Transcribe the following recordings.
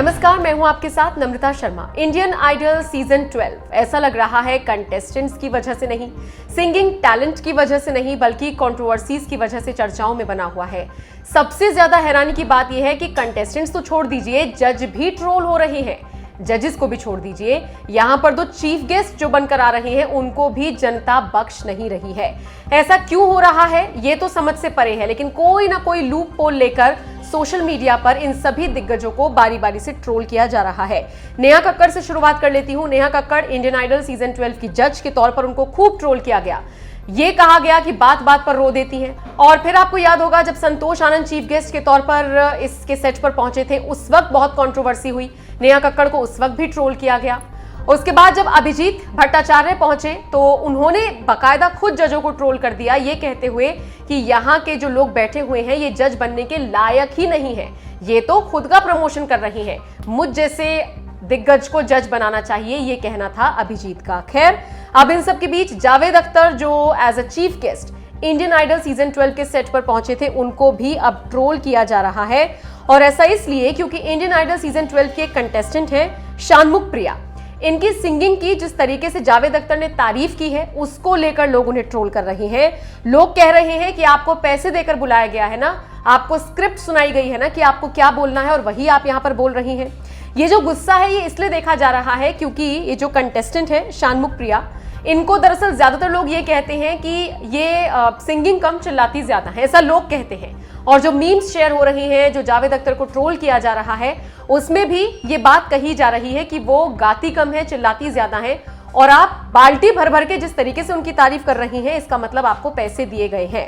नमस्कार, मैं हूं आपके साथ नम्रता शर्मा। इंडियन आइडल सीजन 12 ऐसा लग रहा है कंटेस्टेंट्स की वजह से नहीं, सिंगिंग टैलेंट की वजह से नहीं, बल्कि कंट्रोवर्सीज की वजह से चर्चाओं में बना हुआ है। सबसे ज्यादा हैरानी की बात यह है कि कंटेस्टेंट्स तो छोड़ दीजिए, जज भी ट्रोल हो रहे हैं। जजेस को भी छोड़ दीजिए, यहां पर दो चीफ गेस्ट जो बनकर आ रहे हैं उनको भी जनता बख्श नहीं रही है। ऐसा क्यों हो रहा है ये तो समझ से परे है, लेकिन कोई ना कोई लूप पोल लेकर सोशल मीडिया पर इन सभी दिग्गजों को बारी बारी से ट्रोल किया जा रहा है। नेहा कक्कड़ से शुरुआत कर लेती हूं। Neha Kakkar Indian Idol season 12 की जज के तौर पर उनको खूब ट्रोल किया गया। ये कहा गया कि बात बात पर रो देती हैं। और फिर आपको याद होगा जब संतोष आनंद चीफ गेस्ट के तौर पर इसके सेट पर पहुंचे थे, उस वक्त बहुत कंट्रोवर्सी हुई। नेहा कक्कड़ को उस वक्त भी ट्रोल किया गया। उसके बाद जब अभिजीत भट्टाचार्य पहुंचे तो उन्होंने बाकायदा खुद जजों को ट्रोल कर दिया, ये कहते हुए कि यहाँ के जो लोग बैठे हुए हैं ये जज बनने के लायक ही नहीं है, ये तो खुद का प्रमोशन कर रही हैं, मुझ जैसे दिग्गज को जज बनाना चाहिए, ये कहना था अभिजीत का। खैर, अब इन सब के बीच जावेद अख्तर जो as a chief guest Indian Idol season 12 के सेट पर पहुंचे थे, उनको भी अब ट्रोल किया जा रहा है। और ऐसा इसलिए क्योंकि इंडियन आइडल सीजन 12 के कंटेस्टेंट हैं शानमुख प्रिया। इनकी सिंगिंग की जिस तरीके से जावेद अख्तर ने तारीफ की है, उसको लेकर लोग उन्हें ट्रोल कर रहे हैं। लोग कह रहे हैं कि आपको पैसे देकर बुलाया गया है ना, आपको स्क्रिप्ट सुनाई गई है ना कि आपको क्या बोलना है और वही आप यहां पर बोल रही हैं। ये जो गुस्सा है ये इसलिए देखा जा रहा है क्योंकि ये जो कंटेस्टेंट है शानमुख प्रिया, इनको दरअसल ज्यादातर लोग ये कहते हैं कि ये सिंगिंग कम चिल्लाती ज्यादा है, ऐसा लोग कहते हैं। और जो मीम्स शेयर हो रही हैं, जो जावेद अख्तर को ट्रोल किया जा रहा है, उसमें भी ये बात कही जा रही है कि वो गाती कम है, चिल्लाती ज्यादा है। और आप बाल्टी भर भर के जिस तरीके से उनकी तारीफ कर रही हैं, इसका मतलब आपको पैसे दिए गए हैं।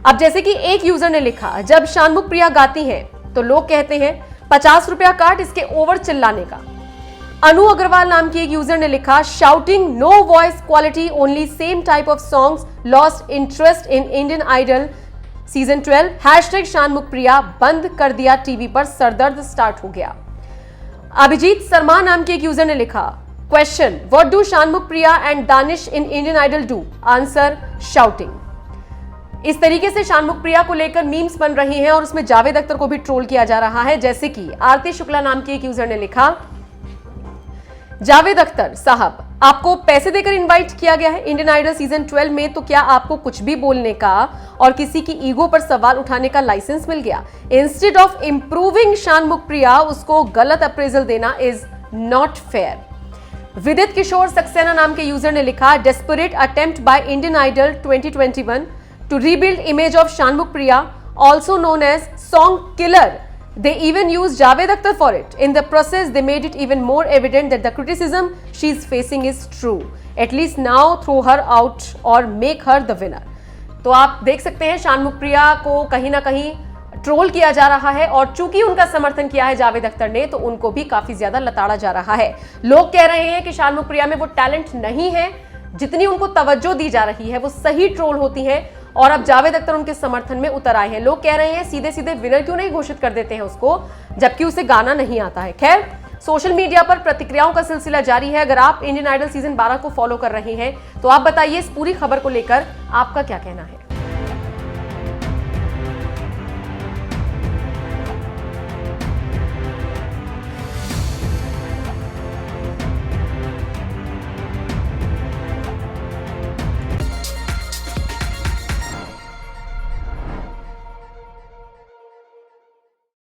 अब जैसे कि एक यूजर ने लिखा, जब शानमुख प्रिया गाती हैं तो लोग कहते हैं 50 रुपया काट इसके ओवर चिल्लाने का। अनु अग्रवाल नाम की एक यूजर ने लिखा, shouting no voice quality, only same type of songs, lost interest in Indian Idol season 12, hashtag Shanmukha Priya, बंद कर दिया टीवी पर सरदर्द स्टार्ट हो गया। अभिजीत शर्मा नाम के एक यूजर ने लिखा, question, what do Shanmukha Priya and Danish in Indian Idol do, answer shouting. इस तरीके से शानमुख प्रिया को लेकर मीम्स बन रही हैं और उसमें जावेद अख्तर को भी ट्रोल किया जा रहा है। जैसे कि आरती शुक्ला नाम की एक यूजर ने लिखा, जावेद अख्तर साहब, आपको पैसे देकर इनवाइट किया गया है इंडियन आइडल सीजन 12 में, तो क्या आपको कुछ भी बोलने का और किसी की ईगो पर सवाल उठाने का लाइसेंस मिल गया? इंस्टेड ऑफ इंप्रूविंग शानमुख प्रिया, उसको गलत अप्रेजल देना इज नॉट फेयर। विदित किशोर सक्सेना नाम के यूजर ने लिखा, desperate attempt by Indian Idol 2021 to rebuild image of Shanmukh Priya, also known as song killer. They even used Javed Akhtar for it. In the process, they made it even more evident that the criticism she's facing is true. At least now, throw her out or make her the winner. तो आप देख सकते हैं शानमुख प्रिया को कहीं ना कहीं troll किया जा रहा है, और चूंकि उनका समर्थन किया है जावेद अख्तर ने, तो उनको भी काफी ज्यादा लताड़ा जा रहा है। लोग कह रहे हैं कि शानमुख प्रिया में वो टैलेंट नहीं है, जितनी उनको तवज्जो दी जा रही है वो सही ट्रोल होती है। और अब जावेद अख्तर उनके समर्थन में उतर आए हैं। लोग कह रहे हैं सीधे सीधे विनर क्यों नहीं घोषित कर देते हैं उसको, जबकि उसे गाना नहीं आता है। खैर, सोशल मीडिया पर प्रतिक्रियाओं का सिलसिला जारी है। अगर आप इंडियन आइडल सीजन 12 को फॉलो कर रहे हैं तो आप बताइए इस पूरी खबर को लेकर आपका क्या कहना है।